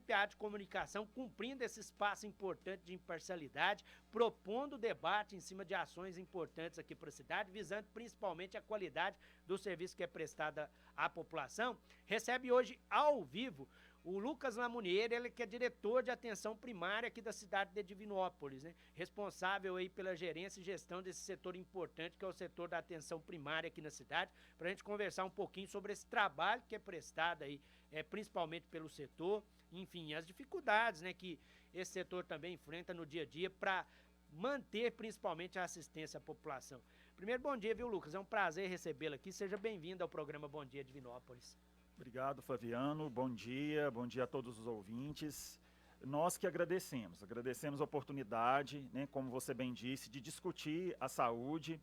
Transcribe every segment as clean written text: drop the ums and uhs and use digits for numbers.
equipe, a Rádio Comunicação, cumprindo esse espaço importante de imparcialidade, propondo debate em cima de ações importantes aqui para a cidade, visando principalmente a qualidade do serviço que é prestado à população, recebe hoje ao vivo o Lucas Lamunier, ele que é diretor de atenção primária aqui da cidade de Divinópolis, né? Responsável aí pela gerência e gestão desse setor importante, que é o setor da atenção primária aqui na cidade, para a gente conversar um pouquinho sobre esse trabalho que é prestado aí, principalmente pelo setor, enfim, as dificuldades, né, que esse setor também enfrenta no dia a dia para manter principalmente a assistência à população. Primeiro, bom dia, viu, Lucas? É um prazer recebê-lo aqui. Seja bem-vindo ao programa Bom Dia Divinópolis. Obrigado, Flaviano. Bom dia a todos os ouvintes. Nós que agradecemos a oportunidade, né, como você bem disse, de discutir a saúde,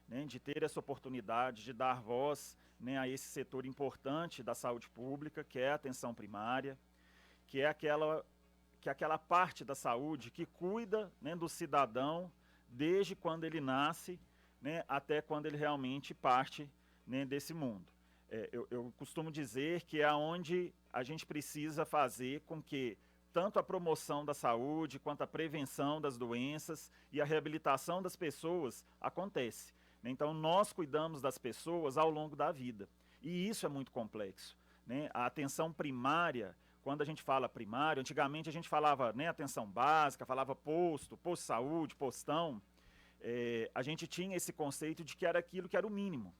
né, de ter essa oportunidade de dar voz, né, a esse setor importante da saúde pública, que é a atenção primária, que é aquela parte da saúde que cuida, né, do cidadão desde quando ele nasce, né, até quando ele realmente parte, né, desse mundo. Eu costumo dizer que é onde a gente precisa fazer com que tanto a promoção da saúde, quanto a prevenção das doenças e a reabilitação das pessoas acontece. Então, nós cuidamos das pessoas ao longo da vida. E isso é muito complexo, né? A atenção primária, quando a gente fala primário, antigamente a gente falava, né, atenção básica, falava posto de saúde, postão. A gente tinha esse conceito de que era aquilo que era o mínimo.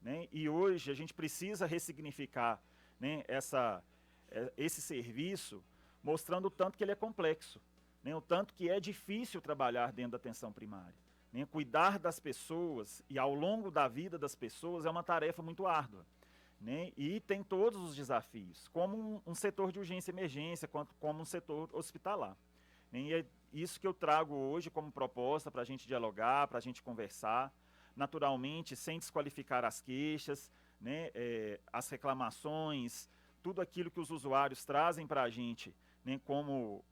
Né? E hoje a gente precisa ressignificar, né, esse serviço, mostrando o tanto que ele é complexo, né, o tanto que é difícil trabalhar dentro da atenção primária. Né? Cuidar das pessoas e ao longo da vida das pessoas é uma tarefa muito árdua. Né? E tem todos os desafios, como um setor de urgência e emergência, como um setor hospitalar. Né? E é isso que eu trago hoje como proposta para a gente dialogar, para a gente conversar, naturalmente, sem desqualificar as queixas, né, as reclamações, tudo aquilo que os usuários trazem para a gente, né, como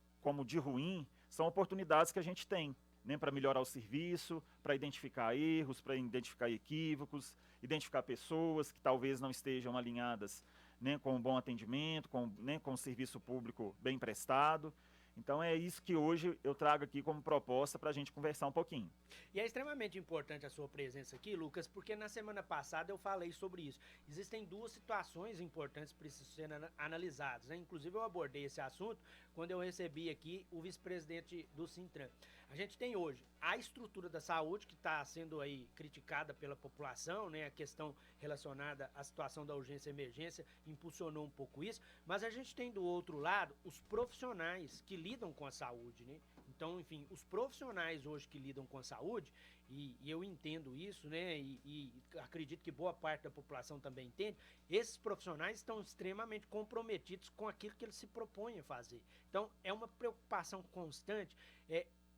de ruim, são oportunidades que a gente tem, né, para melhorar o serviço, para identificar erros, para identificar equívocos, identificar pessoas que talvez não estejam alinhadas, né, com um bom atendimento, né, com um serviço público bem prestado. Então é isso que hoje eu trago aqui como proposta para a gente conversar um pouquinho. E é extremamente importante a sua presença aqui, Lucas, porque na semana passada eu falei sobre isso. Existem duas situações importantes que precisam ser analisadas, né? Inclusive eu abordei esse assunto quando eu recebi aqui o vice-presidente do Sintran. A gente tem hoje a estrutura da saúde, que está sendo aí criticada pela população, né? A questão relacionada à situação da urgência e emergência impulsionou um pouco isso, mas a gente tem do outro lado os profissionais que lidam com a saúde, né? Então, enfim, os profissionais hoje que lidam com a saúde, e eu entendo isso, né? E acredito que boa parte da população também entende, esses profissionais estão extremamente comprometidos com aquilo que eles se propõem a fazer. Então, é uma preocupação constante,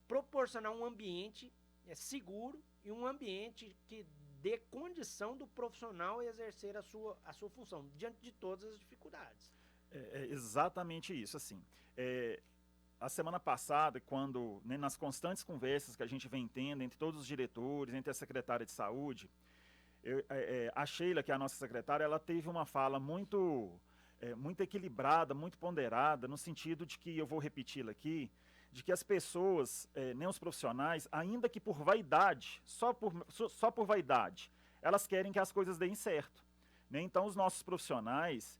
proporcionar um ambiente seguro e um ambiente que dê condição do profissional exercer a sua função, diante de todas as dificuldades. É exatamente isso, assim. A semana passada, quando, né, nas constantes conversas que a gente vem tendo entre todos os diretores, entre a secretária de saúde, a Sheila, que é a nossa secretária, ela teve uma fala muito equilibrada, muito ponderada, no sentido de que, eu vou repeti-la aqui, de que as pessoas, nem os profissionais, ainda que por vaidade, só por vaidade, elas querem que as coisas deem certo. Né? Então, os nossos profissionais,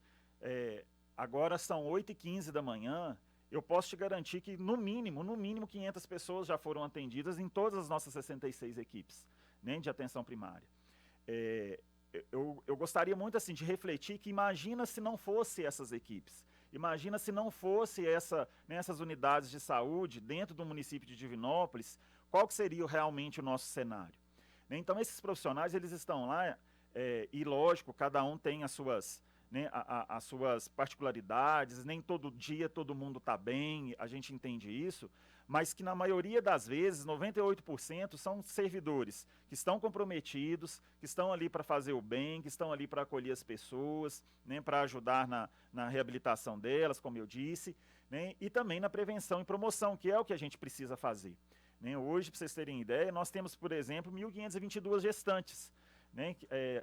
agora são 8h15 da manhã, eu posso te garantir que no mínimo 500 pessoas já foram atendidas em todas as nossas 66 equipes, né, de atenção primária. Eu gostaria muito assim de refletir que imagina se não fosse essas equipes, imagina se não fosse essas unidades de saúde dentro do município de Divinópolis, qual que seria realmente o nosso cenário. Então esses profissionais, eles estão lá, e lógico, cada um tem as suas, né, as suas particularidades, nem todo dia todo mundo está bem, a gente entende isso, mas que na maioria das vezes, 98% são servidores que estão comprometidos, que estão ali para fazer o bem, que estão ali para acolher as pessoas, né, para ajudar na reabilitação delas, como eu disse, né, e também na prevenção e promoção, que é o que a gente precisa fazer. Né. Hoje, para vocês terem ideia, nós temos, por exemplo, 1.522 gestantes, né,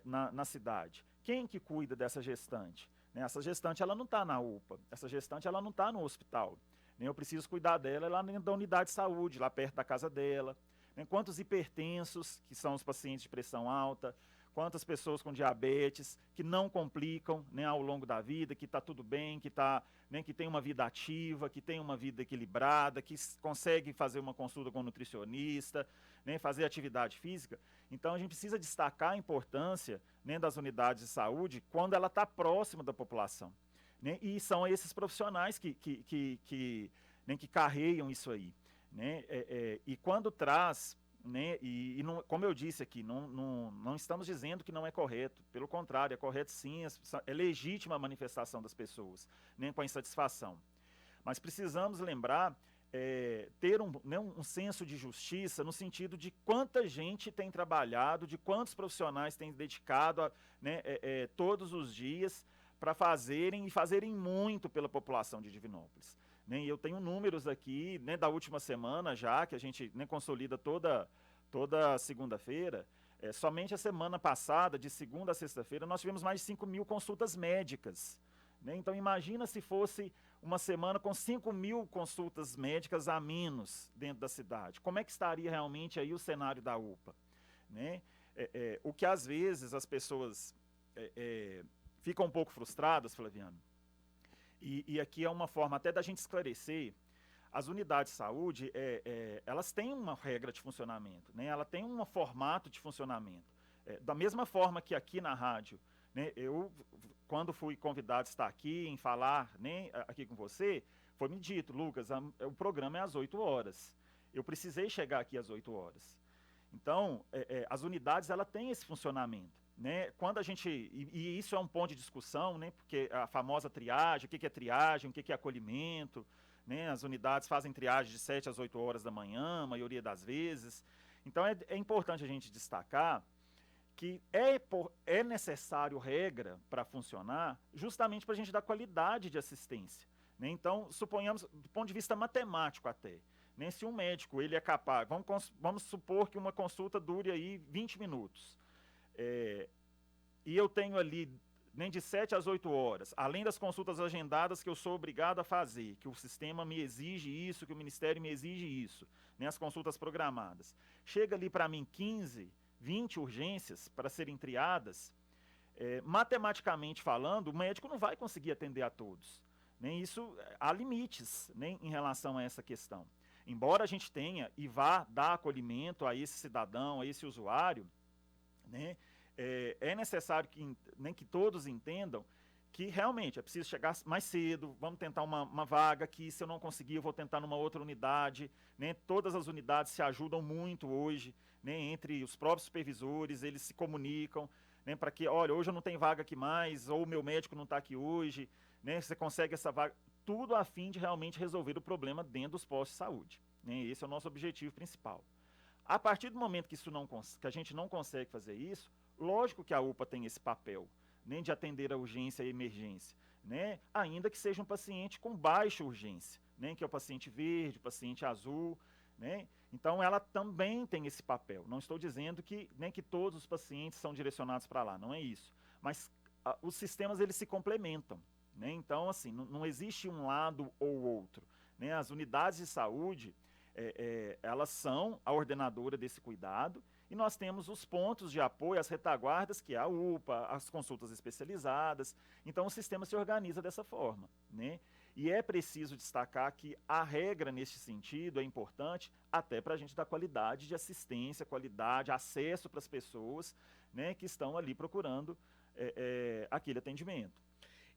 na cidade. Quem que cuida dessa gestante? né? Essa gestante ela não está na UPA, essa gestante ela não está no hospital. Né? Eu preciso cuidar dela lá dentro da unidade de saúde, lá perto da casa dela. Né? Quantos hipertensos, que são os pacientes de pressão alta, quantas pessoas com diabetes que não complicam, né, ao longo da vida, que está tudo bem, né, que tem uma vida ativa, que tem uma vida equilibrada, que consegue fazer uma consulta com um nutricionista, né, fazer atividade física. Então a gente precisa destacar a importância, né, das unidades de saúde quando ela está próxima da população. Né, e são esses profissionais né, que carregam isso aí. Né, e quando traz... Né? E não, como eu disse aqui, não estamos dizendo que não é correto, pelo contrário, é correto sim, é legítima a manifestação das pessoas, né, com a insatisfação. Mas precisamos lembrar, ter né, um senso de justiça no sentido de quanta gente tem trabalhado, de quantos profissionais têm dedicado né, todos os dias para fazerem muito pela população de Divinópolis. E eu tenho números aqui, né, da última semana já, que a gente, né, consolida toda segunda-feira. Somente a semana passada, de segunda a sexta-feira, nós tivemos mais de 5.000 consultas médicas. Né? Então imagina se fosse uma semana com 5.000 consultas médicas a menos dentro da cidade. Como é que estaria realmente aí o cenário da UPA? Né? O que às vezes as pessoas ficam um pouco frustradas, Flaviano, e aqui é uma forma até da gente esclarecer, as unidades de saúde, elas têm uma regra de funcionamento, né? Ela tem um formato de funcionamento. Da mesma forma que aqui na rádio, né, eu, quando fui convidado a estar aqui, em falar, né, aqui com você, foi me dito, Lucas, o programa é às 8 horas. Eu precisei chegar aqui às 8 horas. Então, as unidades, ela têm esse funcionamento. Né? Quando a gente, e isso é um ponto de discussão, né? Porque a famosa triagem, o que é triagem, o que é acolhimento, né? As unidades fazem triagem de 7 às 8 horas da manhã, a maioria das vezes. Então é importante a gente destacar que é necessário regra para funcionar, justamente para a gente dar qualidade de assistência. Né? Então, suponhamos, do ponto de vista matemático até, né? Se um médico ele é capaz, vamos supor que uma consulta dure aí 20 minutos. E eu tenho ali nem de 7 às 8 horas, além das consultas agendadas que eu sou obrigado a fazer, que o sistema me exige isso, que o Ministério me exige isso, né, as consultas programadas. Chega ali para mim 15, 20 urgências para serem triadas, matematicamente falando, o médico não vai conseguir atender a todos. Né, isso, há limites, né, em relação a essa questão. Embora a gente tenha e vá dar acolhimento a esse cidadão, a esse usuário, né, é necessário que todos entendam que realmente é preciso chegar mais cedo, vamos tentar uma vaga aqui, se eu não conseguir eu vou tentar numa outra unidade. Né? Todas as unidades se ajudam muito hoje, né? Entre os próprios supervisores, eles se comunicam, né? Para que, olha, hoje eu não tenho vaga aqui mais, ou o meu médico não está aqui hoje, né? Você consegue essa vaga, tudo a fim de realmente resolver o problema dentro dos postos de saúde. Né? Esse é o nosso objetivo principal. A partir do momento que a gente não consegue fazer isso, lógico que a UPA tem esse papel, né, de atender a urgência e a emergência, né, ainda que seja um paciente com baixa urgência, né, que é o paciente verde, o paciente azul. Né, então ela também tem esse papel. Não estou dizendo que, né, que todos os pacientes são direcionados para lá, não é isso. Mas os sistemas eles se complementam. Né, então, assim, não existe um lado ou outro. Né, as unidades de saúde, elas são a ordenadora desse cuidado, e nós temos os pontos de apoio, as retaguardas, que é a UPA, as consultas especializadas. Então o sistema se organiza dessa forma. Né? E é preciso destacar que a regra neste sentido é importante até para a gente dar qualidade de assistência, qualidade, acesso para as pessoas, né, que estão ali procurando aquele atendimento.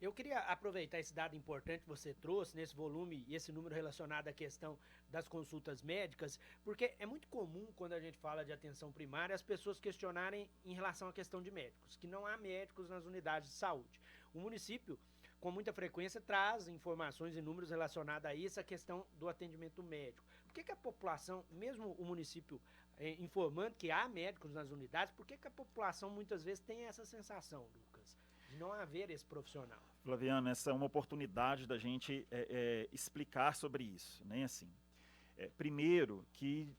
Eu queria aproveitar esse dado importante que você trouxe nesse volume e esse número relacionado à questão das consultas médicas, porque é muito comum quando a gente fala de atenção primária as pessoas questionarem em relação à questão de médicos, que não há médicos nas unidades de saúde. O município, com muita frequência, traz informações e números relacionados a isso, a questão do atendimento médico. Por que a população, mesmo o município informando que há médicos nas unidades, por que a população muitas vezes tem essa sensação, Lucas, de não haver esse profissional? Flaviano, essa é uma oportunidade da gente explicar sobre isso. Né? Assim, primeiro, que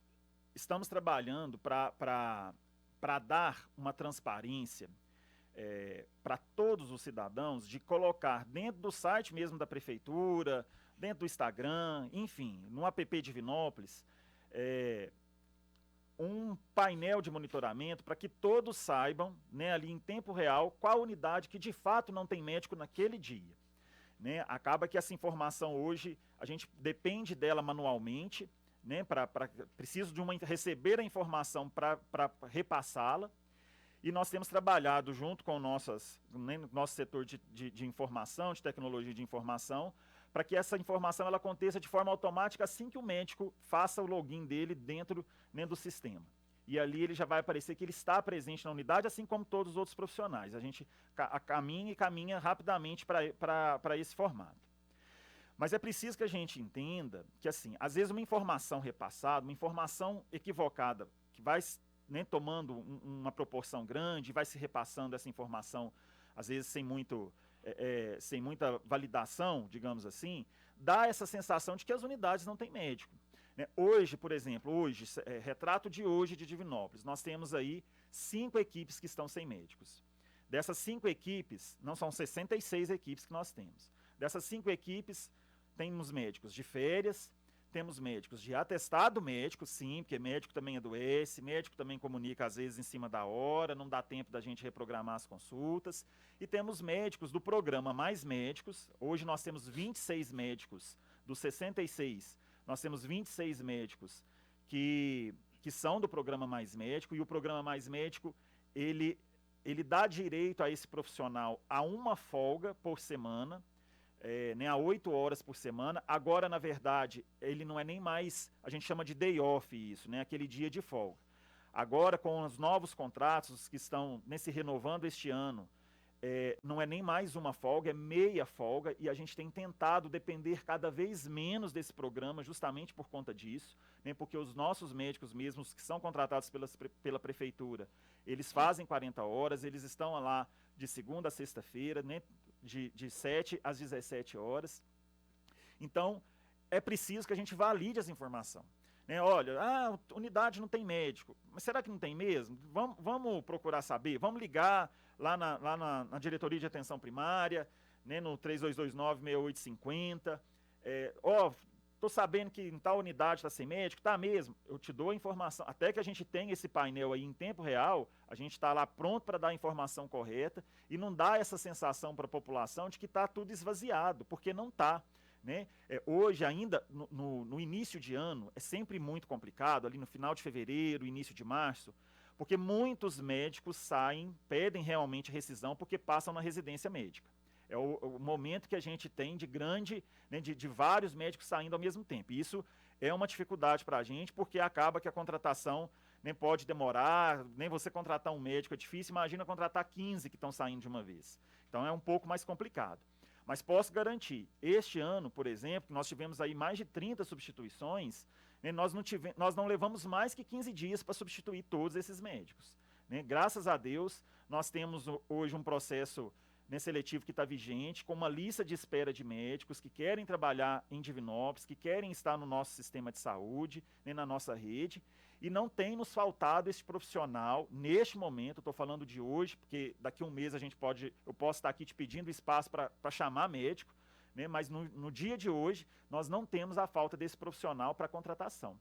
estamos trabalhando para dar uma transparência para todos os cidadãos de colocar dentro do site mesmo da prefeitura, dentro do Instagram, enfim, no app Divinópolis, um painel de monitoramento para que todos saibam, né, ali em tempo real, qual unidade que de fato não tem médico naquele dia. Né? Acaba que essa informação hoje, a gente depende dela manualmente, né, preciso receber a informação para repassá-la, e nós temos trabalhado junto com nosso setor de informação, de tecnologia de informação, para que essa informação ela aconteça de forma automática assim que o médico faça o login dele dentro, né, do sistema. E ali ele já vai aparecer que ele está presente na unidade, assim como todos os outros profissionais. A gente caminha rapidamente para esse formato. Mas é preciso que a gente entenda que, assim, às vezes uma informação repassada, uma informação equivocada, que vai, né, tomando uma proporção grande, vai se repassando essa informação, às vezes sem muita validação, digamos assim, dá essa sensação de que as unidades não têm médico. Né? Hoje, por exemplo, retrato de hoje de Divinópolis, nós temos aí 5 equipes que estão sem médicos. Dessas 5 equipes, não são 66 equipes que nós temos. Dessas 5 equipes, temos médicos de férias, temos médicos de atestado médico, sim, porque médico também adoece, médico também comunica às vezes em cima da hora, não dá tempo da gente reprogramar as consultas. E temos médicos do programa Mais Médicos, hoje nós temos 26 médicos dos 66, nós temos 26 médicos que são do programa Mais Médico, e o programa Mais Médico, ele dá direito a esse profissional a uma folga por semana, né, a 8 horas por semana. Agora, na verdade, ele não é nem mais, a gente chama de day off isso, né, aquele dia de folga. Agora, com os novos contratos que estão, né, se renovando este ano, não é nem mais uma folga, é meia folga, e a gente tem tentado depender cada vez menos desse programa justamente por conta disso, né, porque os nossos médicos mesmos que são contratados pela prefeitura, eles fazem 40 horas, eles estão lá de segunda a sexta-feira, né, de 7 às 17 horas. Então, é preciso que a gente valide essa informação. Né? Olha, a unidade não tem médico, mas será que não tem mesmo? Vamos procurar saber, vamos ligar lá na diretoria de atenção primária, né, no 3229-6850, estou sabendo que em tal unidade está sem médico, tá mesmo, eu te dou a informação, até que a gente tenha esse painel aí em tempo real, a gente está lá pronto para dar a informação correta e não dá essa sensação para a população de que está tudo esvaziado, porque não está. Né? Hoje, ainda no início de ano, é sempre muito complicado, ali no final de fevereiro, início de março, porque muitos médicos pedem realmente rescisão porque passam na residência médica. É o momento que a gente tem de né, de vários médicos saindo ao mesmo tempo. E isso é uma dificuldade para a gente, porque acaba que a contratação, né, pode demorar, nem você contratar um médico é difícil, imagina contratar 15 que estão saindo de uma vez. Então é um pouco mais complicado. Mas posso garantir, este ano, por exemplo, nós tivemos aí mais de 30 substituições, né, nós não levamos mais que 15 dias para substituir todos esses médicos. Né? Graças a Deus, nós temos hoje um processo, né, seletivo que está vigente, com uma lista de espera de médicos que querem trabalhar em Divinópolis, que querem estar no nosso sistema de saúde, né, na nossa rede, e não tem nos faltado esse profissional neste momento. Estou falando de hoje, porque daqui a um mês eu posso estar aqui te pedindo espaço para chamar médico, né, mas no dia de hoje nós não temos a falta desse profissional para contratação.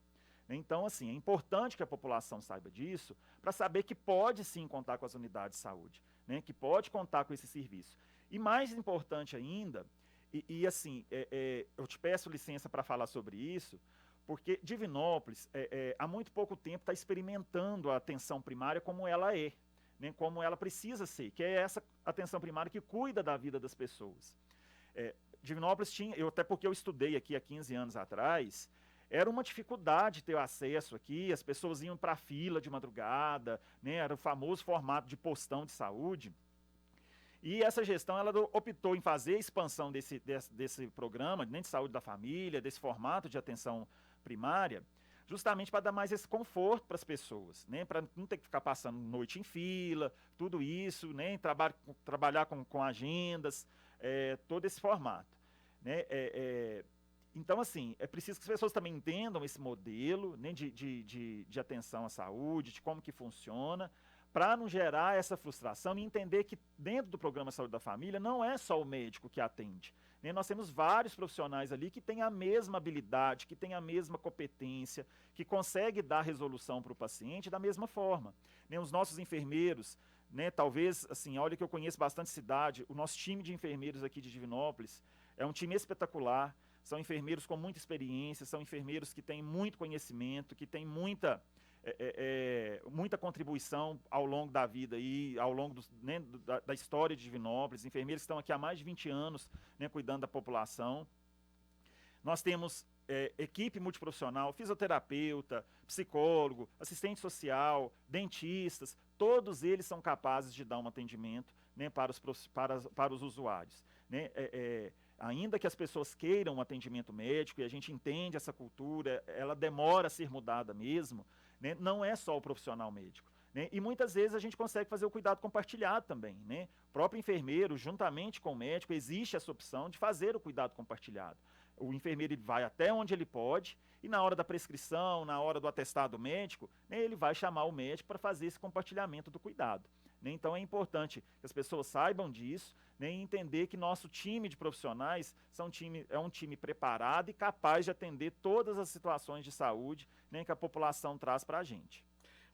Então, assim, é importante que a população saiba disso, para saber que pode sim contar com as unidades de saúde, né, que pode contar com esse serviço. E mais importante ainda, assim, eu te peço licença para falar sobre isso, porque Divinópolis, há muito pouco tempo, está experimentando a atenção primária como ela é, né, como ela precisa ser, que é essa atenção primária que cuida da vida das pessoas. Divinópolis tinha, até porque eu estudei aqui há 15 anos atrás, era uma dificuldade ter acesso aqui, as pessoas iam para a fila de madrugada, né, era o famoso formato de postão de saúde. E essa gestão ela optou em fazer a expansão desse programa, né, de saúde da família, desse formato de atenção primária, justamente para dar mais esse conforto para as pessoas, né, para não ter que ficar passando noite em fila, tudo isso, né, trabalhar com agendas, todo esse formato. Né, então, assim, é preciso que as pessoas também entendam esse modelo, né, de atenção à saúde, de como que funciona, para não gerar essa frustração e entender que dentro do programa Saúde da Família não é só o médico que atende. Né? Nós temos vários profissionais ali que têm a mesma habilidade, que têm a mesma competência, que conseguem dar resolução para o paciente da mesma forma. Né? Os nossos enfermeiros, né, talvez, assim, olha que eu conheço bastante cidade, o nosso time de enfermeiros aqui de Divinópolis é um time espetacular, são enfermeiros com muita experiência, são enfermeiros que têm muito conhecimento, que têm muita contribuição ao longo da vida e ao longo né, da história de Divinópolis, enfermeiros que estão aqui há mais de 20 anos, né, cuidando da população. Nós temos equipe multiprofissional, fisioterapeuta, psicólogo, assistente social, dentistas, todos eles são capazes de dar um atendimento, né, para os usuários. Né? Ainda que as pessoas queiram um atendimento médico, e a gente entende essa cultura, ela demora a ser mudada mesmo, né? Não é só o profissional médico. Né? E muitas vezes a gente consegue fazer o cuidado compartilhado também. Né? O próprio enfermeiro, juntamente com o médico, existe essa opção de fazer o cuidado compartilhado. O enfermeiro vai até onde ele pode e na hora da prescrição, na hora do atestado médico, né, ele vai chamar o médico para fazer esse compartilhamento do cuidado. Né? Então é importante que as pessoas saibam disso, né, e entender que nosso time de profissionais é um time preparado e capaz de atender todas as situações de saúde, né, que a população traz para a gente.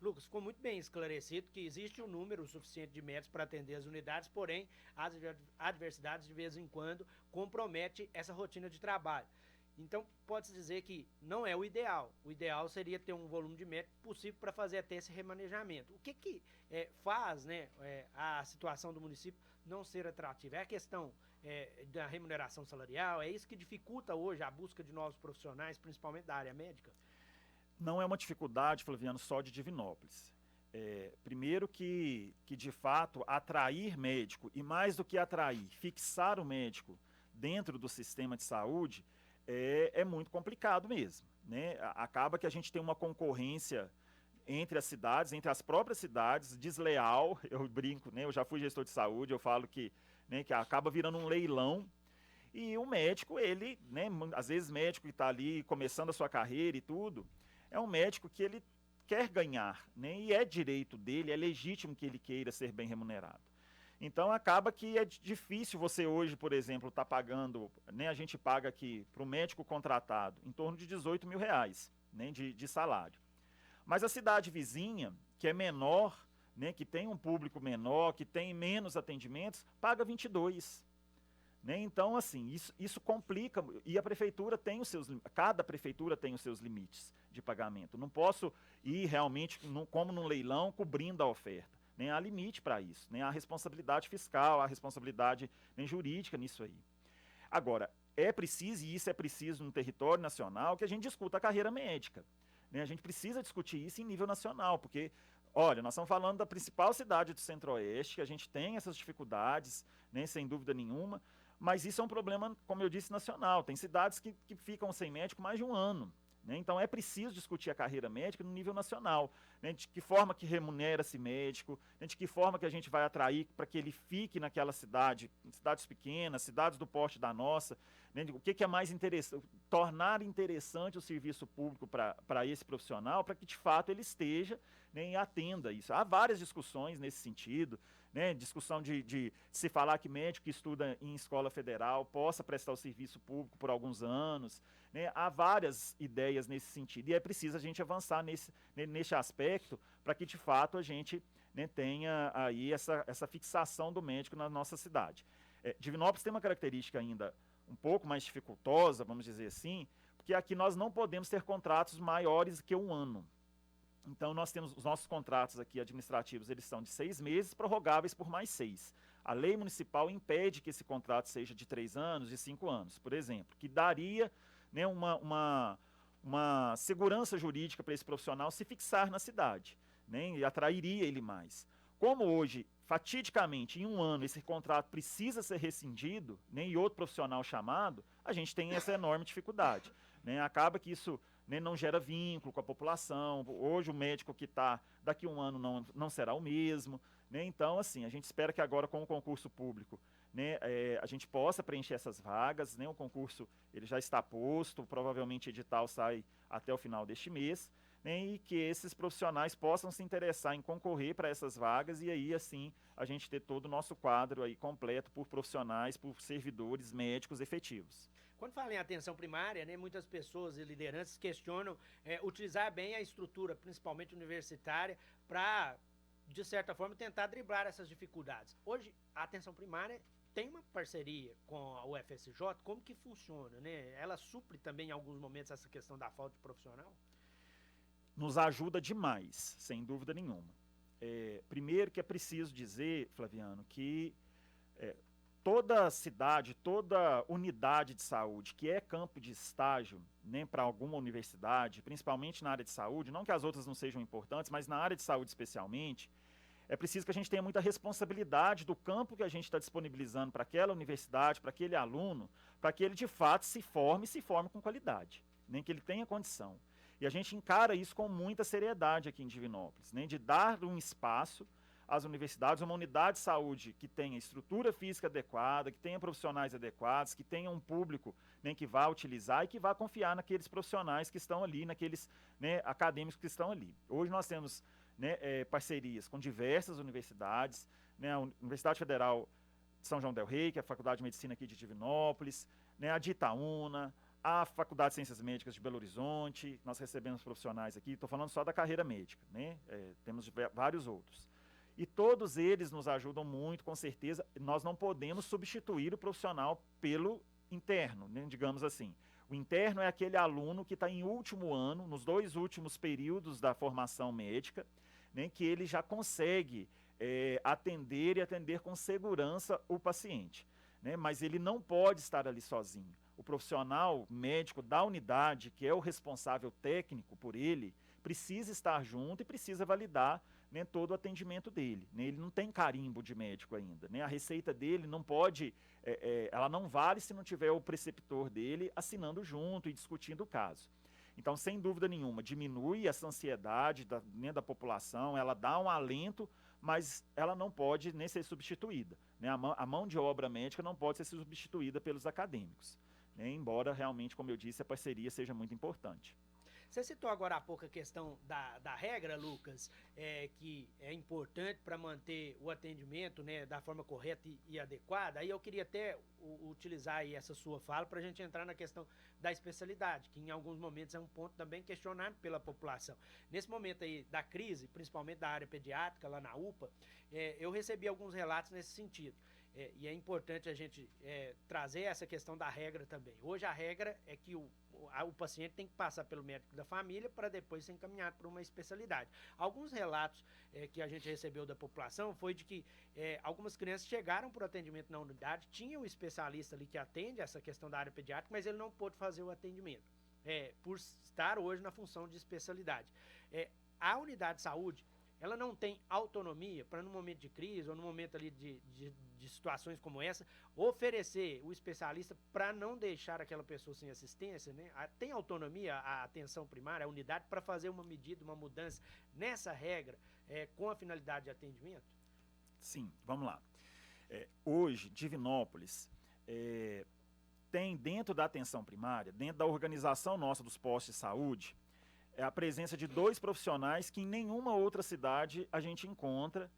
Lucas, ficou muito bem esclarecido que existe um número suficiente de médicos para atender as unidades, porém, as adversidades de vez em quando comprometem essa rotina de trabalho. Então, pode-se dizer que não é o ideal. O ideal seria ter um volume de médicos possível para fazer até esse remanejamento. O que faz, né, a situação do município não ser atrativa? É a questão da remuneração salarial? É isso que dificulta hoje a busca de novos profissionais, principalmente da área médica? Não é uma dificuldade, Flaviano, só de Divinópolis. Primeiro que de fato, atrair médico, e mais do que atrair, fixar o médico dentro do sistema de saúde, é muito complicado mesmo. Né? Acaba que a gente tem uma concorrência entre as cidades, entre as próprias cidades, desleal, eu brinco, né? Eu já fui gestor de saúde, eu falo que, né, que acaba virando um leilão. E o médico, ele, né, às vezes médico que está ali começando a sua carreira e tudo, é um médico que ele quer ganhar, né? E é direito dele, é legítimo que ele queira ser bem remunerado. Então acaba que é difícil você hoje, por exemplo, estar pagando, né? A gente paga aqui para o médico contratado em torno de R$18 mil, né, de salário. Mas a cidade vizinha, que é menor, né, que tem um público menor, que tem menos atendimentos, paga 22. Né? Então, assim, isso complica, e a prefeitura tem cada prefeitura tem os seus limites de pagamento. Não posso ir realmente, como num leilão, cobrindo a oferta. Né? Há limite para isso, né? Há responsabilidade fiscal, há responsabilidade, né, jurídica nisso aí. Agora, é preciso, e isso é preciso no território nacional, que a gente discuta a carreira médica. Né? A gente precisa discutir isso em nível nacional, porque, olha, nós estamos falando da principal cidade do Centro-Oeste, que a gente tem essas dificuldades, né, sem dúvida nenhuma, mas isso é um problema, como eu disse, nacional. Tem cidades que ficam sem médico mais de um ano. Né? Então é preciso discutir a carreira médica no nível nacional. Né? De que forma que remunera esse médico, né? De que forma que a gente vai atrair para que ele fique naquela cidade, cidades pequenas, cidades do porte da nossa. Né? O que é mais interessante, tornar interessante o serviço público para esse profissional, para que de fato ele esteja, né, e atenda isso. Há várias discussões nesse sentido. Né, discussão de se falar que médico que estuda em escola federal possa prestar o serviço público por alguns anos. Né, há várias ideias nesse sentido e é preciso a gente avançar nesse aspecto para que de fato a gente, né, tenha aí essa fixação do médico na nossa cidade. Divinópolis tem uma característica ainda um pouco mais dificultosa, vamos dizer assim, porque aqui nós não podemos ter contratos maiores que um ano. Então, nós temos os nossos contratos aqui administrativos, eles são de 6 meses, prorrogáveis por mais 6. A lei municipal impede que esse contrato seja de 3 anos, de 5 anos, por exemplo, que daria, né, uma segurança jurídica para esse profissional se fixar na cidade, né, e atrairia ele mais. Como hoje, fatidicamente, em um ano, esse contrato precisa ser rescindido, né, e outro profissional chamado, a gente tem essa enorme dificuldade. Né, acaba que isso, né, não gera vínculo com a população. Hoje o médico que está daqui a um ano não será o mesmo. Né? Então, assim, a gente espera que agora com o concurso público, né, a gente possa preencher essas vagas. Né? O concurso ele já está posto, provavelmente o edital sai até o final deste mês. né, e que esses profissionais possam se interessar em concorrer para essas vagas e aí, assim, a gente ter todo o nosso quadro aí completo por profissionais, por servidores médicos efetivos. Quando fala em atenção primária, né, muitas pessoas e lideranças questionam utilizar bem a estrutura, principalmente universitária, para, de certa forma, tentar driblar essas dificuldades. Hoje, a atenção primária tem uma parceria com a UFSJ, como que funciona, né? Ela supre também em alguns momentos essa questão da falta de profissional? Nos ajuda demais, sem dúvida nenhuma. Primeiro que é preciso dizer, Flaviano, que toda cidade, toda unidade de saúde que é campo de estágio, né, para alguma universidade, principalmente na área de saúde, não que as outras não sejam importantes, mas na área de saúde especialmente, é preciso que a gente tenha muita responsabilidade do campo que a gente está disponibilizando para aquela universidade, para aquele aluno, para que ele de fato se forme com qualidade, nem que ele tenha condição. E a gente encara isso com muita seriedade aqui em Divinópolis, né, de dar um espaço às universidades, uma unidade de saúde que tenha estrutura física adequada, que tenha profissionais adequados, que tenha um público, né, que vá utilizar e que vá confiar naqueles profissionais que estão ali, naqueles, né, acadêmicos que estão ali. Hoje nós temos, né, parcerias com diversas universidades, né, a Universidade Federal de São João del Rei, que é a Faculdade de Medicina aqui de Divinópolis, né, a de Itaúna, a Faculdade de Ciências Médicas de Belo Horizonte, nós recebemos profissionais aqui, estou falando só da carreira médica, né, temos vários outros. E todos eles nos ajudam muito, com certeza. Nós não podemos substituir o profissional pelo interno, né, digamos assim. O interno é aquele aluno que está em último ano, nos 2 últimos períodos da formação médica, né, que ele já consegue atender e atender com segurança o paciente, né, mas ele não pode estar ali sozinho. O profissional médico da unidade, que é o responsável técnico por ele, precisa estar junto e precisa validar, né, todo o atendimento dele, né, ele não tem carimbo de médico ainda, né, a receita dele não pode, ela não vale se não tiver o preceptor dele assinando junto e discutindo o caso. Então, sem dúvida nenhuma, diminui essa ansiedade né, da população, ela dá um alento, mas ela não pode nem ser substituída, né, a mão de obra médica não pode ser substituída pelos acadêmicos, né, embora realmente, como eu disse, a parceria seja muito importante. Você citou agora há pouco a questão da regra, Lucas, que é importante para manter o atendimento, né, da forma correta e adequada. Aí eu queria até utilizar aí essa sua fala para a gente entrar na questão da especialidade, que em alguns momentos é um ponto também questionado pela população. Nesse momento aí da crise, principalmente da área pediátrica, lá na UPA, eu recebi alguns relatos nesse sentido. E é importante a gente trazer essa questão da regra também. Hoje a regra é que o paciente tem que passar pelo médico da família para depois ser encaminhado para uma especialidade. Alguns relatos que a gente recebeu da população foi de que algumas crianças chegaram para o atendimento na unidade, tinha um especialista ali que atende essa questão da área pediátrica, mas ele não pôde fazer o atendimento, por estar hoje na função de especialidade. A unidade de saúde, ela não tem autonomia para, no momento de crise ou no momento ali de situações como essa, oferecer o especialista para não deixar aquela pessoa sem assistência, né? Tem autonomia a atenção primária, a unidade, para fazer uma medida, uma mudança nessa regra, com a finalidade de atendimento? Sim, vamos lá. Hoje, Divinópolis tem dentro da atenção primária, dentro da organização nossa dos postos de saúde, a presença de 2 profissionais que em nenhuma outra cidade a gente encontra,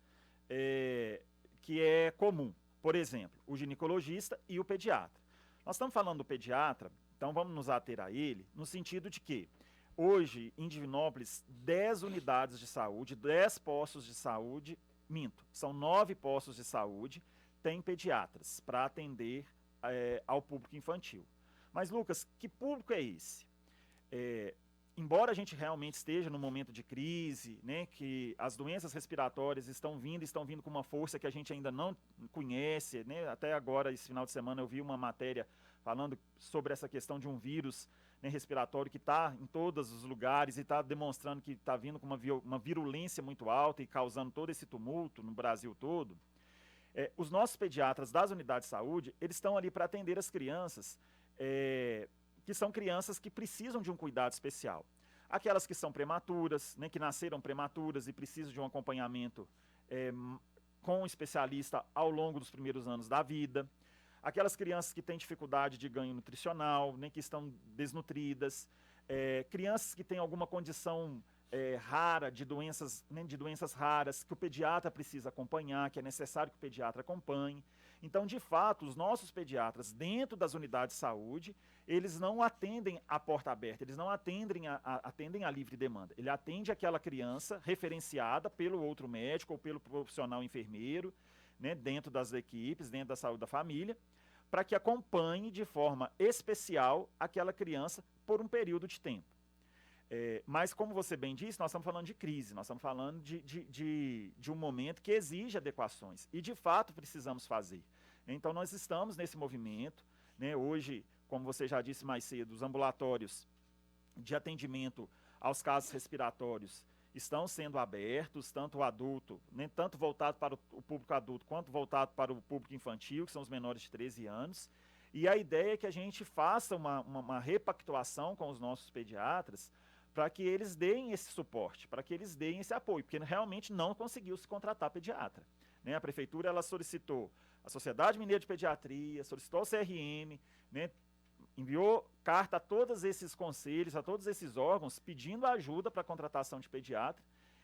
que é comum. Por exemplo, o ginecologista e o pediatra. Nós estamos falando do pediatra, então vamos nos ater a ele, no sentido de que hoje, em Divinópolis, 10 unidades de saúde, 10 postos de saúde, são 9 postos de saúde, tem pediatras para atender ao público infantil. Mas, Lucas, que público é esse? Embora a gente realmente esteja num momento de crise, né, que as doenças respiratórias estão vindo com uma força que a gente ainda não conhece, né, até agora, esse final de semana, eu vi uma matéria falando sobre essa questão de um vírus, né, respiratório que está em todos os lugares e está demonstrando que está vindo com uma virulência muito alta e causando todo esse tumulto no Brasil todo. Os nossos pediatras das unidades de saúde, eles estão ali para atender as crianças, que são crianças que precisam de um cuidado especial. Aquelas que são prematuras, né, que nasceram prematuras e precisam de um acompanhamento com um especialista ao longo dos primeiros anos da vida. Aquelas crianças que têm dificuldade de ganho nutricional, né, que estão desnutridas. crianças que têm alguma condição rara, de doenças, né, de doenças raras, que o pediatra precisa acompanhar, que é necessário que o pediatra acompanhe. Então, de fato, os nossos pediatras, dentro das unidades de saúde, eles não atendem a porta aberta, eles não atendem a livre demanda. Ele atende aquela criança referenciada pelo outro médico ou pelo profissional enfermeiro, né, dentro das equipes, dentro da saúde da família, para que acompanhe de forma especial aquela criança por um período de tempo. Mas, como você bem disse, nós estamos falando de crise, nós estamos falando de um momento que exige adequações, e de fato precisamos fazer. Então, nós estamos nesse movimento, né? Hoje, como você já disse mais cedo, os ambulatórios de atendimento aos casos respiratórios estão sendo abertos, tanto o adulto, né, tanto voltado para o público adulto, quanto voltado para o público infantil, que são os menores de 13 anos, e a ideia é que a gente faça uma repactuação com os nossos pediatras, para que eles deem esse suporte, para que eles deem esse apoio, porque realmente não conseguiu se contratar pediatra. Né? A prefeitura ela solicitou a Sociedade Mineira de Pediatria, solicitou ao CRM, né? Enviou carta a todos esses conselhos, a todos esses órgãos, pedindo ajuda para a contratação de pediatra,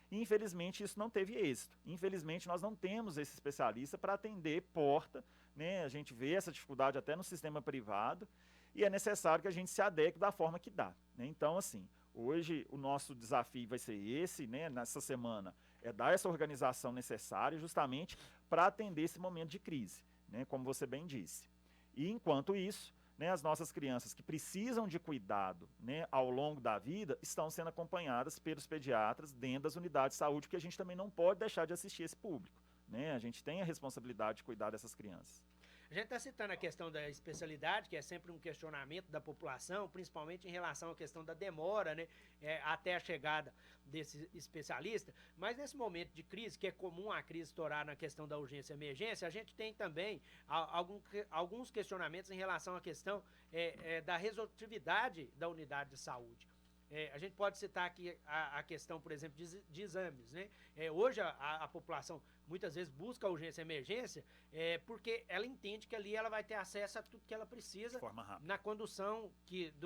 e infelizmente isso não teve êxito. Infelizmente nós não temos esse especialista para atender porta, né? A gente vê essa dificuldade até no sistema privado, e é necessário que a gente se adeque da forma que dá. Né? Então, assim, hoje o nosso desafio vai ser esse, né, nessa semana, é dar essa organização necessária justamente para atender esse momento de crise, né, como você bem disse. E enquanto isso, né, as nossas crianças que precisam de cuidado, né, ao longo da vida estão sendo acompanhadas pelos pediatras dentro das unidades de saúde, porque a gente também não pode deixar de assistir esse público. Né? A gente tem a responsabilidade de cuidar dessas crianças. A gente está citando a questão da especialidade, que é sempre um questionamento da população, principalmente em relação à questão da demora, né, até a chegada desse especialista. Mas nesse momento de crise, que é comum a crise estourar na questão da urgência e emergência, a gente tem também alguns questionamentos em relação à questão da resolutividade da unidade de saúde. A gente pode citar aqui a questão, por exemplo, de exames. Né? Hoje a população muitas vezes busca a urgência e emergência porque ela entende que ali ela vai ter acesso a tudo que ela precisa na condução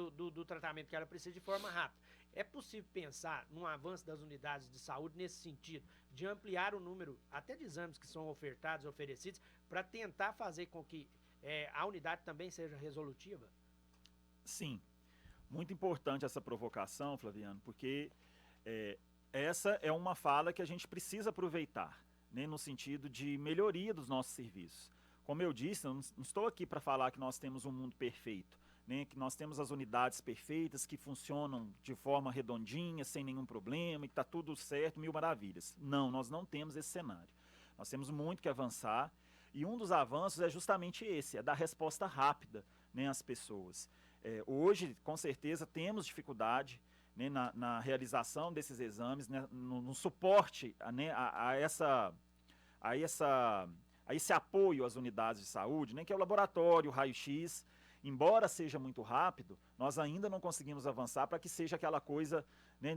do tratamento que ela precisa de forma rápida. É possível pensar num avanço das unidades de saúde nesse sentido, de ampliar o número até de exames que são ofertados, oferecidos, para tentar fazer com que a unidade também seja resolutiva? Sim. Muito importante essa provocação, Flaviano, porque essa é uma fala que a gente precisa aproveitar, né, no sentido de melhoria dos nossos serviços. Como eu disse, eu não estou aqui para falar que nós temos um mundo perfeito, né, que nós temos as unidades perfeitas que funcionam de forma redondinha, sem nenhum problema, e que está tudo certo, mil maravilhas. Não, nós não temos esse cenário. Nós temos muito que avançar, e um dos avanços é justamente esse, é dar resposta rápida, né, às pessoas. Hoje, com certeza, temos dificuldade, né, na realização desses exames, né, no suporte, né, a esse apoio às unidades de saúde, né, que é o laboratório, o raio-x. Embora seja muito rápido, nós ainda não conseguimos avançar para que seja aquela coisa, né,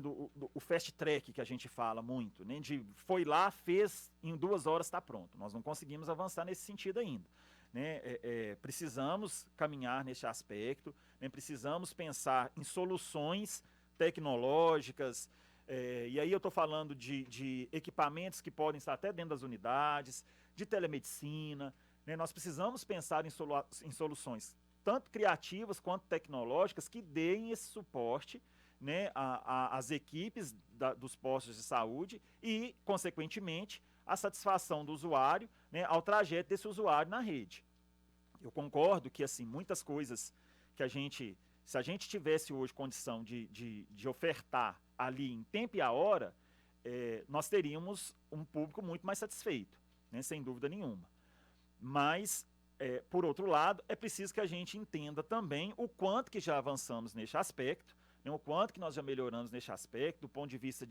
o fast track que a gente fala muito, né, de foi lá, fez, em 2 horas está pronto. Nós não conseguimos avançar nesse sentido ainda. Né, precisamos caminhar nesse aspecto, né, precisamos pensar em soluções tecnológicas, e aí eu estou falando de equipamentos que podem estar até dentro das unidades, de telemedicina, né, nós precisamos pensar em soluções tanto criativas quanto tecnológicas que deem esse suporte, né, às equipes dos postos de saúde e, consequentemente, a satisfação do usuário, né, ao trajeto desse usuário na rede. Eu concordo que, assim, muitas coisas que se a gente tivesse hoje condição de ofertar ali em tempo e a hora, nós teríamos um público muito mais satisfeito, né, sem dúvida nenhuma. Mas, por outro lado, é preciso que a gente entenda também o quanto que já avançamos neste aspecto, né, o quanto que nós já melhoramos neste aspecto, do ponto de vista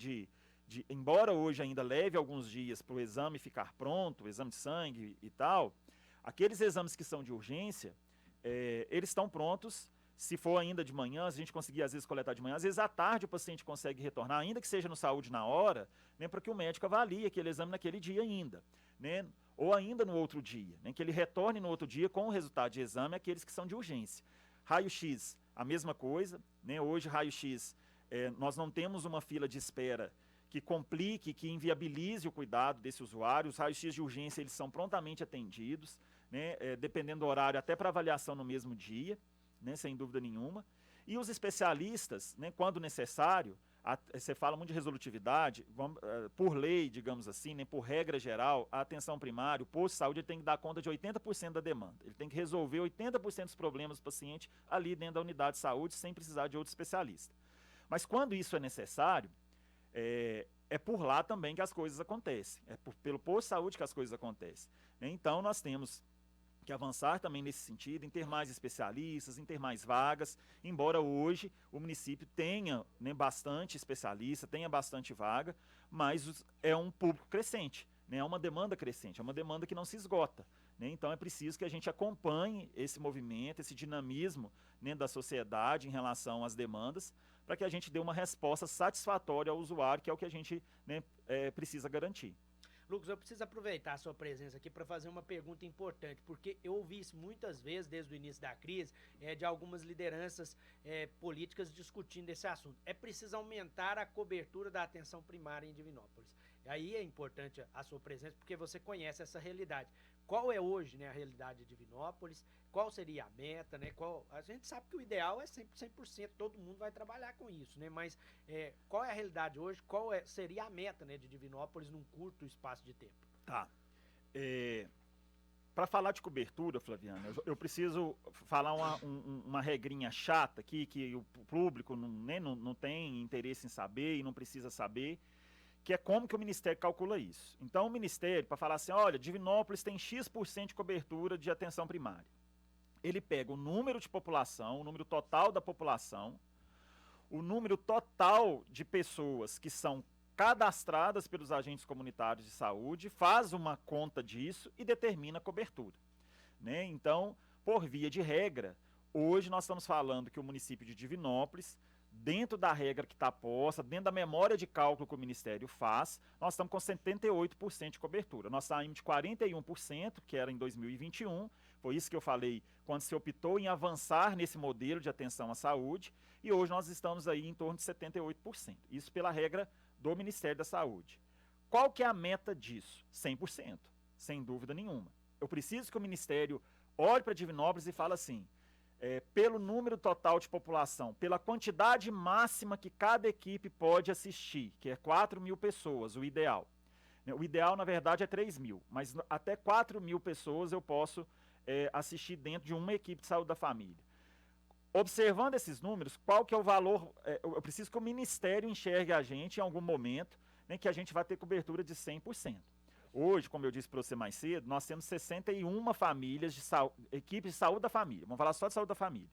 embora hoje ainda leve alguns dias para o exame ficar pronto, o exame de sangue e tal, aqueles exames que são de urgência, eles estão prontos. Se for ainda de manhã, se a gente conseguir às vezes coletar de manhã, às vezes à tarde o paciente consegue retornar, ainda que seja no Saúde na hora, né, para que o médico avalie aquele exame naquele dia ainda, né, ou ainda no outro dia, né, que ele retorne no outro dia com o resultado de exame aqueles que são de urgência. Raio-X, a mesma coisa, né? Hoje, raio-x, nós não temos uma fila de espera que complique, que inviabilize o cuidado desse usuário. Os raios-x de urgência, eles são prontamente atendidos, né? Dependendo do horário, até para avaliação no mesmo dia, né? Sem dúvida nenhuma. E os especialistas, né, quando necessário, você fala muito de resolutividade, por lei, digamos assim, né, por regra geral, a atenção primária, o posto de saúde, ele tem que dar conta de 80% da demanda. Ele tem que resolver 80% dos problemas do paciente ali dentro da unidade de saúde, sem precisar de outro especialista. Mas quando isso é necessário, é por lá também que as coisas acontecem. Pelo posto de saúde que as coisas acontecem. Então, nós temos que avançar também nesse sentido, em ter mais especialistas, em ter mais vagas, embora hoje o município tenha, né, bastante especialista, tenha bastante vaga, mas é um público crescente, né, é uma demanda crescente, é uma demanda que não se esgota. Né, então é preciso que a gente acompanhe esse movimento, esse dinamismo, né, da sociedade em relação às demandas, para que a gente dê uma resposta satisfatória ao usuário, que é o que a gente, né, precisa garantir. Lucas, eu preciso aproveitar a sua presença aqui para fazer uma pergunta importante, porque eu ouvi isso muitas vezes desde o início da crise, de algumas lideranças políticas discutindo esse assunto. É preciso aumentar a cobertura da atenção primária em Divinópolis. E aí é importante a sua presença, porque você conhece essa realidade. Qual é hoje, né, a realidade de Divinópolis? Qual seria a meta, né? A gente sabe que o ideal é sempre 100%, todo mundo vai trabalhar com isso, né? Mas qual é a realidade hoje? Seria a meta, né, de Divinópolis num curto espaço de tempo? Tá. Para falar de cobertura, Flaviana, eu preciso falar uma regrinha chata aqui, que o público não tem interesse em saber e não precisa saber, que é como que o Ministério calcula isso. Então, o Ministério, para falar assim, olha, Divinópolis tem X% de cobertura de atenção primária. Ele pega o número de população, o número total da população, o número total de pessoas que são cadastradas pelos agentes comunitários de saúde, faz uma conta disso e determina a cobertura. Né? Então, por via de regra, hoje nós estamos falando que o município de Divinópolis, dentro da regra que está posta, dentro da memória de cálculo que o Ministério faz, nós estamos com 78% de cobertura. Nós saímos de 41%, que era em 2021, foi isso que eu falei, quando se optou em avançar nesse modelo de atenção à saúde, e hoje nós estamos aí em torno de 78%. Isso pela regra do Ministério da Saúde. Qual que é a meta disso? 100%, sem dúvida nenhuma. Eu preciso que o Ministério olhe para Divinópolis e fale assim, pelo número total de população, pela quantidade máxima que cada equipe pode assistir, que é 4.000 pessoas, o ideal. O ideal, na verdade, é 3.000, mas até 4.000 pessoas eu posso assistir dentro de uma equipe de saúde da família. Observando esses números, qual que é o valor? Eu preciso que o Ministério enxergue a gente em algum momento, né, que a gente vai ter cobertura de 100%. Hoje, como eu disse para você mais cedo, nós temos 61 famílias equipes de saúde da família. Vamos falar só de saúde da família.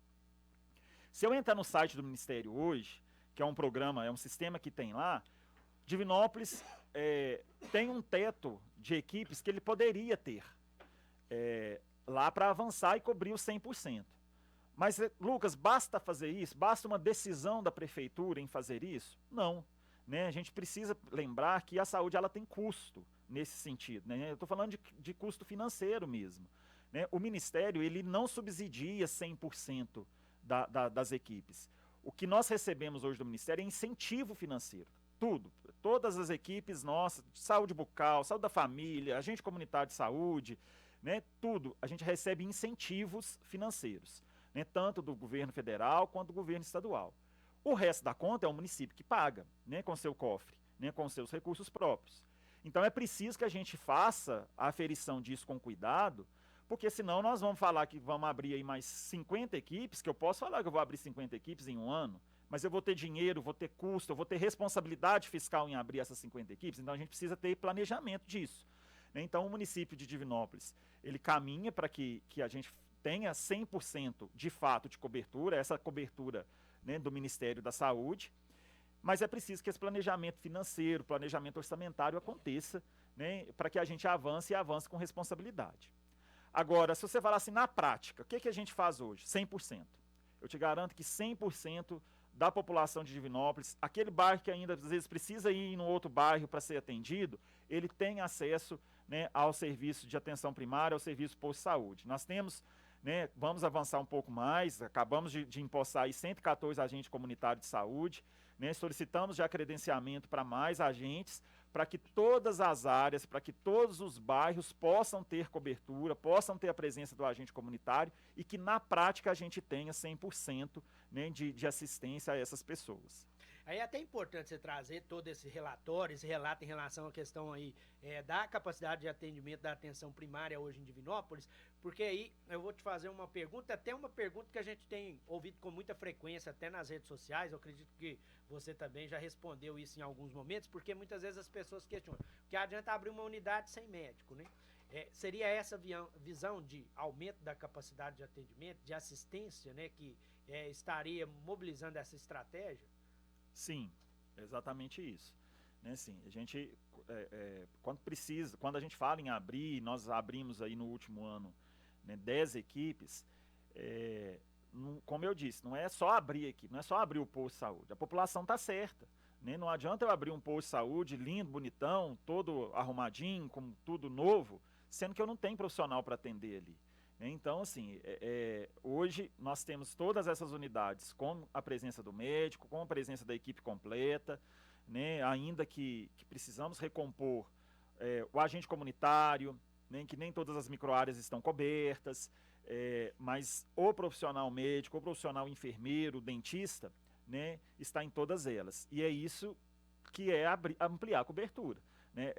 Se eu entrar no site do Ministério hoje, que é um programa, é um sistema que tem lá, Divinópolis tem um teto de equipes que ele poderia ter lá para avançar e cobrir os 100%. Mas, Lucas, basta fazer isso? Basta uma decisão da prefeitura em fazer isso? Não. Né? A gente precisa lembrar que a saúde ela tem custo nesse sentido. Né? Eu estou falando de custo financeiro mesmo. Né? O Ministério ele não subsidia 100% das equipes. O que nós recebemos hoje do Ministério é incentivo financeiro. Tudo. Todas as equipes nossas, saúde bucal, saúde da família, agente comunitário de saúde, né? Tudo. A gente recebe incentivos financeiros. Né? Tanto do governo federal quanto do governo estadual. O resto da conta é o município que paga, né, com seu cofre, né, com seus recursos próprios. Então é preciso que a gente faça a aferição disso com cuidado, porque senão nós vamos falar que vamos abrir aí mais 50 equipes, que eu posso falar que eu vou abrir 50 equipes em um ano, mas eu vou ter dinheiro, vou ter custo, eu vou ter responsabilidade fiscal em abrir essas 50 equipes, então a gente precisa ter planejamento disso. Então o município de Divinópolis, ele caminha para que a gente tenha 100% de fato de cobertura, essa cobertura, né, do Ministério da Saúde, mas é preciso que esse planejamento financeiro, planejamento orçamentário aconteça, né, para que a gente avance e avance com responsabilidade. Agora, se você falar assim, na prática, o que a gente faz hoje? 100%. Eu te garanto que 100% da população de Divinópolis, aquele bairro que ainda às vezes precisa ir em um outro bairro para ser atendido, ele tem acesso, né, ao serviço de atenção primária, ao serviço posto-saúde. Nós temos né? Vamos avançar um pouco mais, acabamos de empossar aí 114 agentes comunitários de saúde, né? Solicitamos já credenciamento para mais agentes, para que todas as áreas, para que todos os bairros possam ter cobertura, possam ter a presença do agente comunitário e que na prática a gente tenha 100%, né, de assistência a essas pessoas. Aí é até importante você trazer todo esse relatório, esse relato em relação à questão aí da capacidade de atendimento da atenção primária hoje em Divinópolis, porque aí eu vou te fazer uma pergunta, até uma pergunta que a gente tem ouvido com muita frequência até nas redes sociais, eu acredito que você também já respondeu isso em alguns momentos, porque muitas vezes as pessoas questionam, que adianta abrir uma unidade sem médico, né? Seria essa visão de aumento da capacidade de atendimento, de assistência, né, que estaria mobilizando essa estratégia? Sim, exatamente isso. Né, sim, a gente, quando a gente fala em abrir, nós abrimos aí no último ano, né, 10 equipes, como eu disse, não é só abrir equipe, não é só abrir o posto de saúde, a população está certa. Né, não adianta eu abrir um posto de saúde lindo, bonitão, todo arrumadinho, com tudo novo, sendo que eu não tenho profissional para atender ali. Então, assim, hoje nós temos todas essas unidades com a presença do médico, com a presença da equipe completa, né, ainda que precisamos recompor o agente comunitário, né, que nem todas as microáreas estão cobertas, mas o profissional médico, o profissional enfermeiro, o dentista, né, está em todas elas. E é isso que é ampliar a cobertura. Né,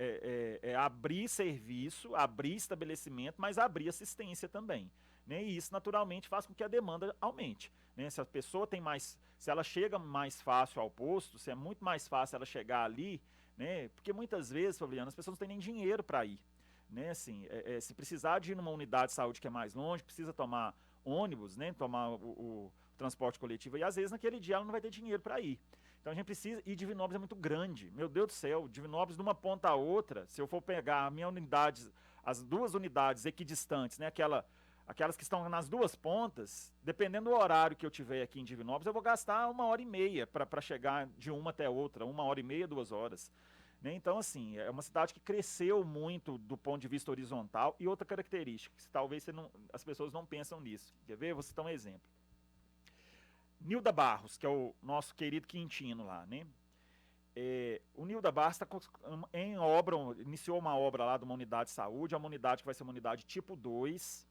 abrir serviço, abrir estabelecimento, mas abrir assistência também. Né, e isso naturalmente faz com que a demanda aumente. Né, se a pessoa tem mais, se ela chega mais fácil ao posto, se é muito mais fácil ela chegar ali, né, porque muitas vezes, Fabiana, as pessoas não têm nem dinheiro para ir. Né, assim, se precisar de ir numa unidade de saúde que é mais longe, precisa tomar ônibus, né, tomar o transporte coletivo, e às vezes naquele dia ela não vai ter dinheiro para ir. Então a gente precisa, e Divinópolis é muito grande, meu Deus do céu, Divinópolis de uma ponta a outra, se eu for pegar a minha unidade, as duas unidades equidistantes, né, aquelas que estão nas duas pontas, dependendo do horário que eu tiver aqui em Divinópolis, eu vou gastar 1h30 para chegar de uma até outra, 1h30, 2 horas. Né? Então, assim, é uma cidade que cresceu muito do ponto de vista horizontal, e outra característica, que talvez as pessoas não pensam nisso. Quer ver? Vou citar um exemplo. Nilda Barros, que é o nosso querido Quintino lá, né? O Nilda Barros está em obra, iniciou uma obra lá de uma unidade de saúde, é uma unidade que vai ser uma unidade tipo 2,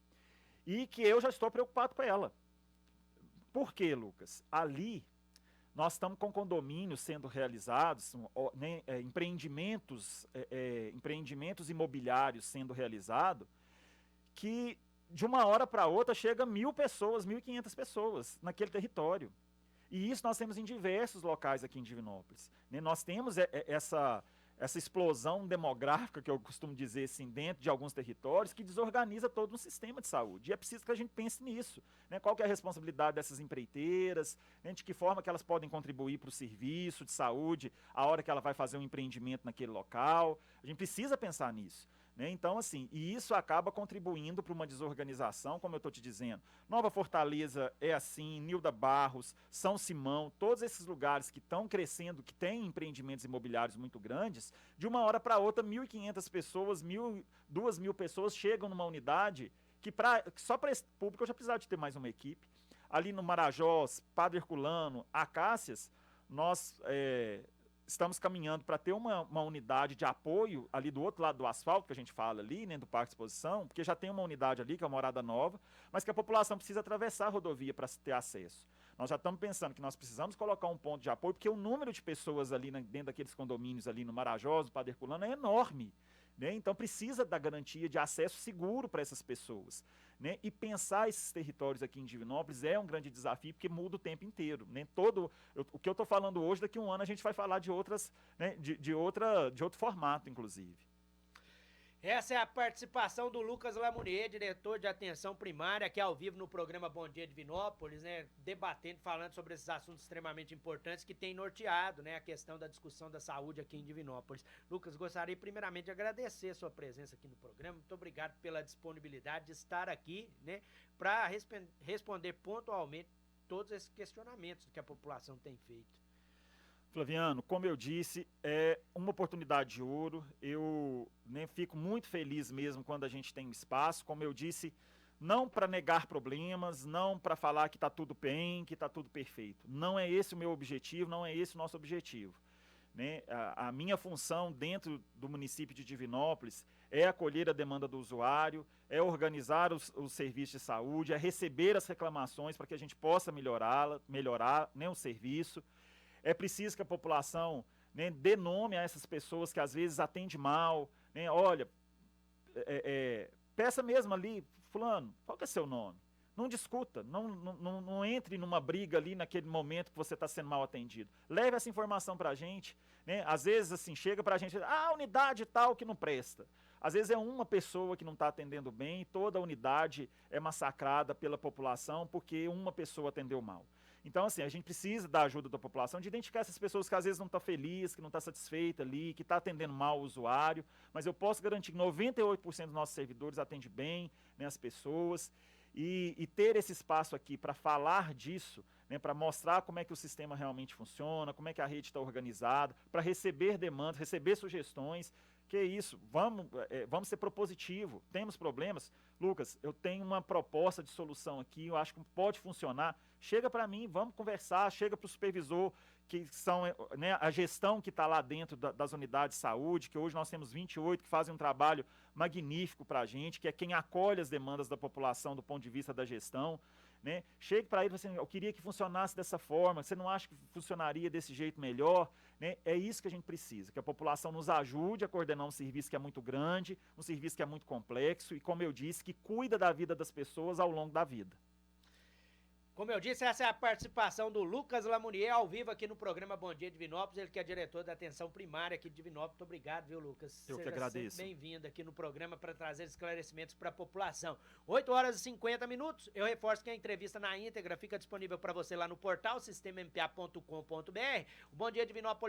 e que eu já estou preocupado com ela. Por quê, Lucas? Ali, nós estamos com condomínios sendo realizados, né, empreendimentos imobiliários sendo realizados, que de uma hora para outra chega 1.000 pessoas, 1.500 pessoas naquele território. E isso nós temos em diversos locais aqui em Divinópolis. Né? Nós temos essa explosão demográfica, que eu costumo dizer assim, dentro de alguns territórios, que desorganiza todo um sistema de saúde. E é preciso que a gente pense nisso. Né? Qual que é a responsabilidade dessas empreiteiras, né? De que forma que elas podem contribuir para o serviço de saúde a hora que ela vai fazer um empreendimento naquele local. A gente precisa pensar nisso. Né? Então, assim, e isso acaba contribuindo para uma desorganização, como eu estou te dizendo. Nova Fortaleza é assim, Nilda Barros, São Simão, todos esses lugares que estão crescendo, que têm empreendimentos imobiliários muito grandes, de uma hora para outra, 1.500 pessoas, 2.000 pessoas chegam numa unidade que só para esse público eu já precisava de ter mais uma equipe. Ali no Marajós, Padre Herculano, Acácias, nós estamos caminhando para ter uma unidade de apoio ali do outro lado do asfalto, que a gente fala ali, né, do Parque de Exposição, porque já tem uma unidade ali, que é a Morada Nova, mas que a população precisa atravessar a rodovia para ter acesso. Nós já estamos pensando que nós precisamos colocar um ponto de apoio, porque o número de pessoas ali dentro daqueles condomínios ali no Marajós, no Padre Herculano, é enorme. Né? Então precisa da garantia de acesso seguro para essas pessoas. Né? E pensar esses territórios aqui em Divinópolis é um grande desafio, porque muda o tempo inteiro. Né? O que eu estou falando hoje, daqui a um ano a gente vai falar de outras, né? de outro formato, inclusive. Essa é a participação do Lucas Lamounier, diretor de atenção primária, aqui ao vivo no programa Bom Dia Divinópolis, né, debatendo, falando sobre esses assuntos extremamente importantes que tem norteado, né, a questão da discussão da saúde aqui em Divinópolis. Lucas, gostaria primeiramente de agradecer a sua presença aqui no programa, muito obrigado pela disponibilidade de estar aqui, né, para responder pontualmente todos esses questionamentos que a população tem feito. Flaviano, como eu disse, é uma oportunidade de ouro. Eu, né, fico muito feliz mesmo quando a gente tem espaço. Como eu disse, não para negar problemas, não para falar que está tudo bem, que está tudo perfeito. Não é esse o meu objetivo, não é esse o nosso objetivo. Né? A minha função dentro do município de Divinópolis é acolher a demanda do usuário, é organizar os serviços de saúde, é receber as reclamações para que a gente possa melhorar, né, o serviço. É preciso que a população, né, dê nome a essas pessoas que às vezes atendem mal, né? Olha, peça mesmo ali, fulano, qual que é seu nome? Não discuta, não entre numa briga ali naquele momento que você está sendo mal atendido. Leve essa informação para a gente, né? Às vezes, assim, chega para a gente, unidade tal que não presta. Às vezes é uma pessoa que não está atendendo bem e toda a unidade é massacrada pela população porque uma pessoa atendeu mal. Então, assim, a gente precisa da ajuda da população, de identificar essas pessoas que às vezes não estão felizes, que não estão satisfeitas ali, que está atendendo mal o usuário, mas eu posso garantir que 98% dos nossos servidores atendem bem, né, as pessoas, e ter esse espaço aqui para falar disso, né, para mostrar como é que o sistema realmente funciona, como é que a rede está organizada, para receber demandas, receber sugestões. Que é isso, vamos ser propositivo. Temos problemas? Lucas, eu tenho uma proposta de solução aqui, eu acho que pode funcionar. Chega para mim, vamos conversar, chega para o supervisor, que são, né, a gestão que está lá dentro das unidades de saúde, que hoje nós temos 28 que fazem um trabalho magnífico para a gente, que é quem acolhe as demandas da população do ponto de vista da gestão. Né? Chegue para ele e fale assim, eu queria que funcionasse dessa forma, você não acha que funcionaria desse jeito melhor? Né? É isso que a gente precisa, que a população nos ajude a coordenar um serviço que é muito grande, um serviço que é muito complexo e, como eu disse, que cuida da vida das pessoas ao longo da vida. Como eu disse, essa é a participação do Lucas Lamounier ao vivo aqui no programa Bom Dia Divinópolis, ele que é diretor da atenção primária aqui de Divinópolis. Muito obrigado, viu, Lucas? Eu que agradeço. Seja bem-vindo aqui no programa para trazer esclarecimentos para a população. 8h50. Eu reforço que a entrevista na íntegra fica disponível para você lá no portal sistemampa.com.br. O Bom Dia Divinópolis